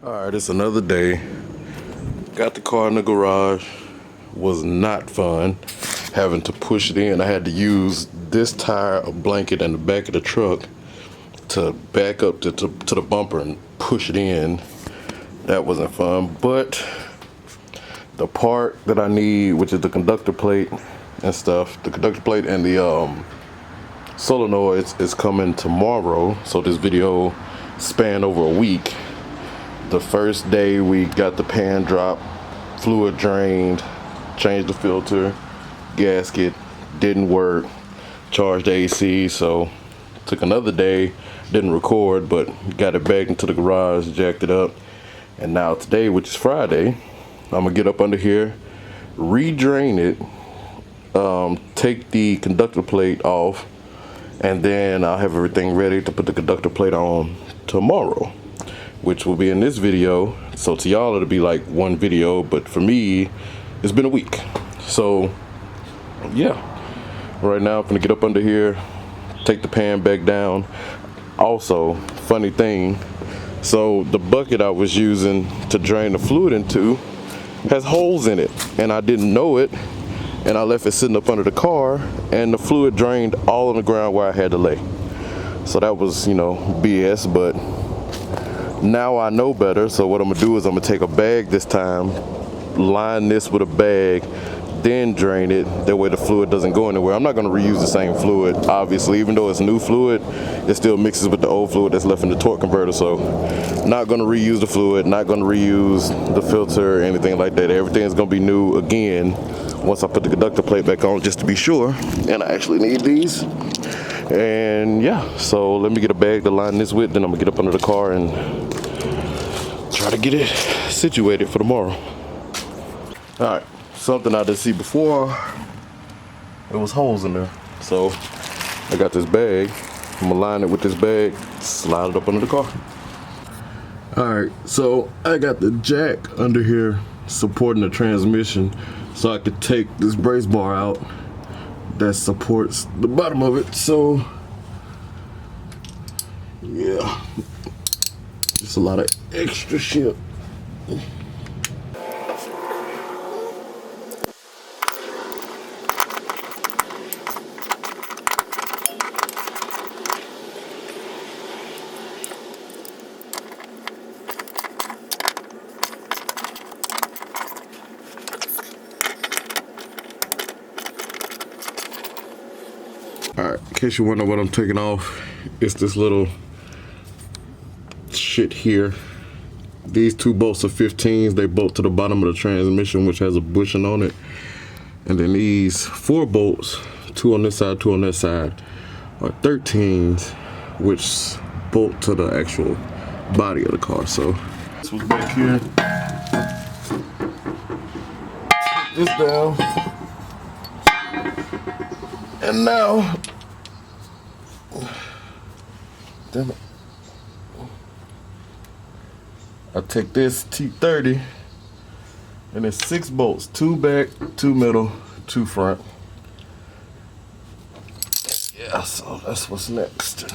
Alright, it's another day. Got the car in the garage. Was not fun having to push it in. I had to use this tire, a blanket, and the back of the truck to back up to the bumper and push it in. That wasn't fun, but the part that I need, which is the conductor plate and stuff, the conductor plate and the solenoids, is coming tomorrow. So this video spanned over a week. The first day we got the pan drop, fluid drained, changed the filter, gasket, didn't work, charged the AC, so took another day, didn't record, but got it back into the garage, jacked it up. And now today, which is Friday, I'm gonna get up under here, re-drain it, take the conductor plate off, and then I'll have everything ready to put the conductor plate on tomorrow, which will be in this video. So to y'all it'll be like one video, but for me it's been a week. So yeah, right now I'm gonna get up under here, take the pan back down. Also, funny thing, so the bucket I was using to drain the fluid into has holes in it, and I didn't know it, and I left it sitting up under the car, and the fluid drained all on the ground where I had to lay. So that was, BS, but now I know better. So what I'm gonna do is I'm gonna take a bag this time, line this with a bag, then drain it. That way the fluid doesn't go anywhere. I'm not gonna reuse the same fluid, obviously. Even though it's new fluid, it still mixes with the old fluid that's left in the torque converter. So not gonna reuse the fluid, not gonna reuse the filter or anything like that. Everything's gonna be new again once I put the conductor plate back on, just to be sure. And I actually need these. And yeah, so let me get a bag to line this with, then I'm gonna get up under the car and try to get it situated for tomorrow. All right, something I didn't see before, there was holes in there. So I got this bag, I'm gonna line it with this bag, slide it up under the car. All right, so I got the jack under here supporting the transmission, so I could take this brace bar out that supports the bottom of it. So yeah, it's a lot of extra shit. Alright, in case you wonder what I'm taking off, it's this little shit here. These two bolts are 15s. They bolt to the bottom of the transmission, which has a bushing on it. And then these 4 bolts, 2 on this side, 2 on that side, are 13s, which bolt to the actual body of the car. So this was back here. Put this down. And now, damn it, I take this T30, and it's 6 bolts, 2 back, 2 middle, 2 front. Yeah, so that's what's next.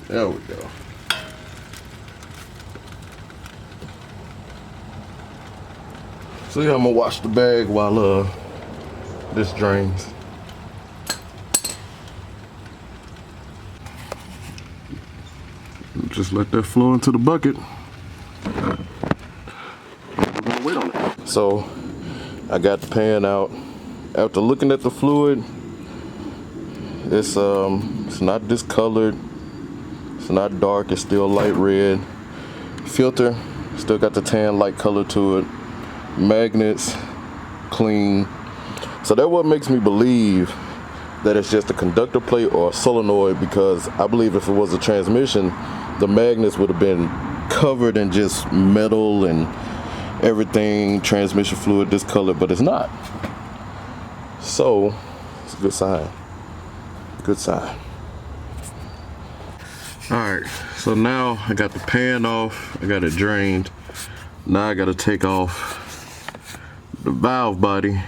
There we go. So yeah, I'm gonna wash the bag while this drains. Just let that flow into the bucket. We're gonna wait on it. So I got the pan out. After looking at the fluid, it's not discolored. It's not dark, it's still light red. Filter, still got the tan light color to it. Magnets, clean. So that what makes me believe that it's just a conductor plate or a solenoid, because I believe if it was a transmission, the magnets would have been covered in just metal and everything, transmission fluid discolored, but it's not. So it's a good sign. Good sign. Alright, so now I got the pan off, I got it drained. Now I got to take off the valve body,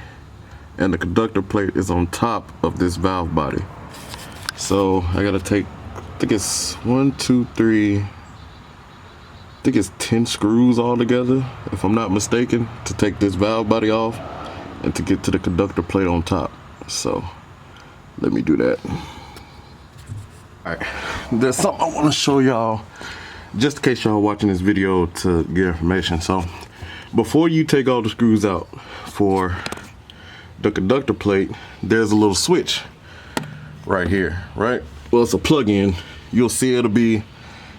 and the conductor plate is on top of this valve body. So I got to take, I think it's 1, 2, 3, I think it's 10 screws all together, if I'm not mistaken, to take this valve body off and to get to the conductor plate on top. So let me do that. Alright, there's something I want to show y'all, just in case y'all watching this video to get information. So before you take all the screws out for the conductor plate, there's a little switch right here, right? Well, it's a plug-in. You'll see it'll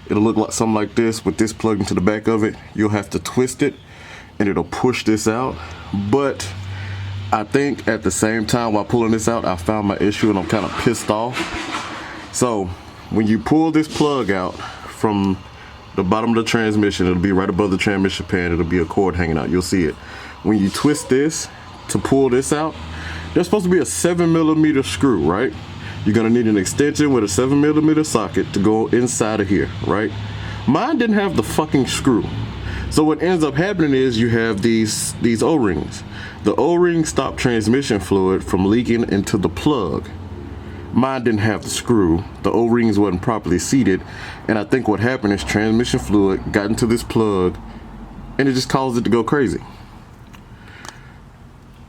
look like something like this with this plug into the back of it. You'll have to twist it and it'll push this out. But I think at the same time while pulling this out, I found my issue and I'm kind of pissed off. So when you pull this plug out from the bottom of the transmission, it'll be right above the transmission pan, it'll be a cord hanging out, you'll see it. When you twist this to pull this out, there's supposed to be a 7mm screw, right? You're gonna need an extension with a 7mm socket to go inside of here, right? Mine didn't have the fucking screw. So what ends up happening is you have these O-rings. The O-rings stop transmission fluid from leaking into the plug. Mine didn't have the screw. The O-rings wasn't properly seated, and I think what happened is transmission fluid got into this plug and it just caused it to go crazy.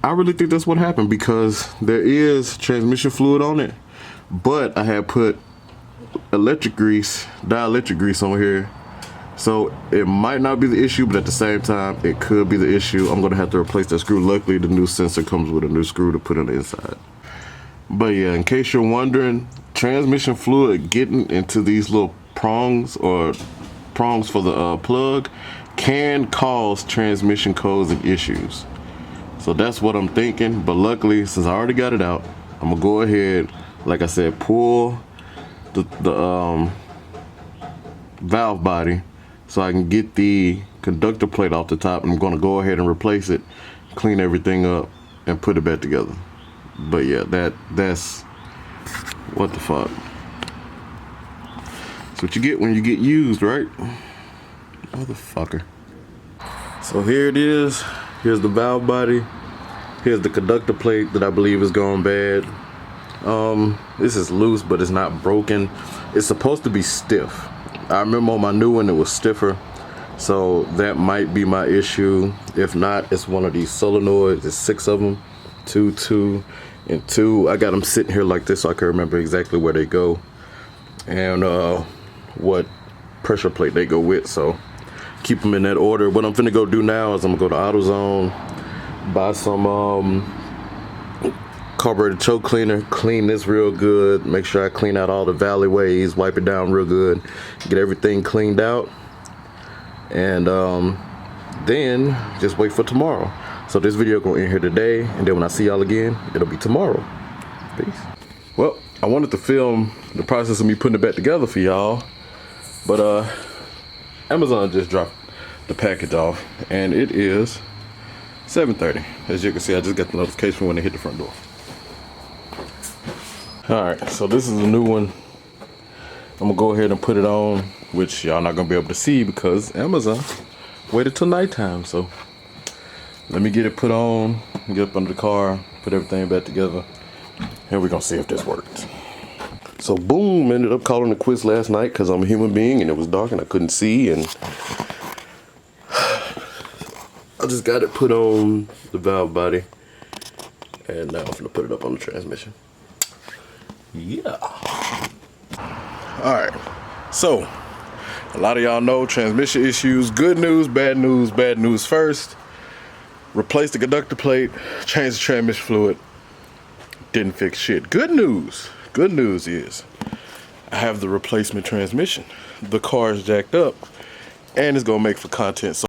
I really think that's what happened, because there is transmission fluid on it, but I had put electric grease, dielectric grease on here, so it might not be the issue, but at the same time it could be the issue. I'm gonna have to replace that screw. Luckily the new sensor comes with a new screw to put on the inside. But yeah, in case you're wondering, transmission fluid getting into these little prongs or prongs for the plug can cause transmission codes and issues. So that's what I'm thinking. But luckily, since I already got it out, I'm gonna go ahead, like I said, pull the valve body so I can get the conductor plate off the top. And I'm gonna go ahead and replace it, clean everything up, and put it back together. But yeah, that's what the fuck. That's what you get when you get used, right? Motherfucker. So here it is. Here's the valve body. Here's the conductor plate that I believe is going bad. This is loose, but it's not broken. It's supposed to be stiff. I remember on my new one it was stiffer, so that might be my issue. If not, it's one of these solenoids. There's 6 of them, 2, 2, and 2. I got them sitting here like this so I can remember exactly where they go and what pressure plate they go with. So keep them in that order. What I'm finna go do now is I'm gonna go to AutoZone, buy some carburetor choke cleaner, clean this real good, make sure I clean out all the valleyways, wipe it down real good, get everything cleaned out, and then just wait for tomorrow. So this video gonna end here today, and then when I see y'all again, it'll be tomorrow. Peace. Well, I wanted to film the process of me putting it back together for y'all, but Amazon just dropped the package off, and it is 7:30. As you can see, I just got the notification when they hit the front door. Alright, so this is a new one. I'm gonna go ahead and put it on, which y'all not gonna be able to see because Amazon waited till nighttime. So let me get it put on, get up under the car, put everything back together, and we're gonna see if this works. So boom, ended up calling it quits last night because I'm a human being and it was dark and I couldn't see, and I just got it put on the valve body, and now I'm gonna put it up on the transmission. Yeah. Alright, so a lot of y'all know transmission issues. Good news, bad news. Bad news first. Replace the conductor plate, change the transmission fluid. Didn't fix shit. Good news. Good news is I have the replacement transmission. The car is jacked up and it's gonna make for content. So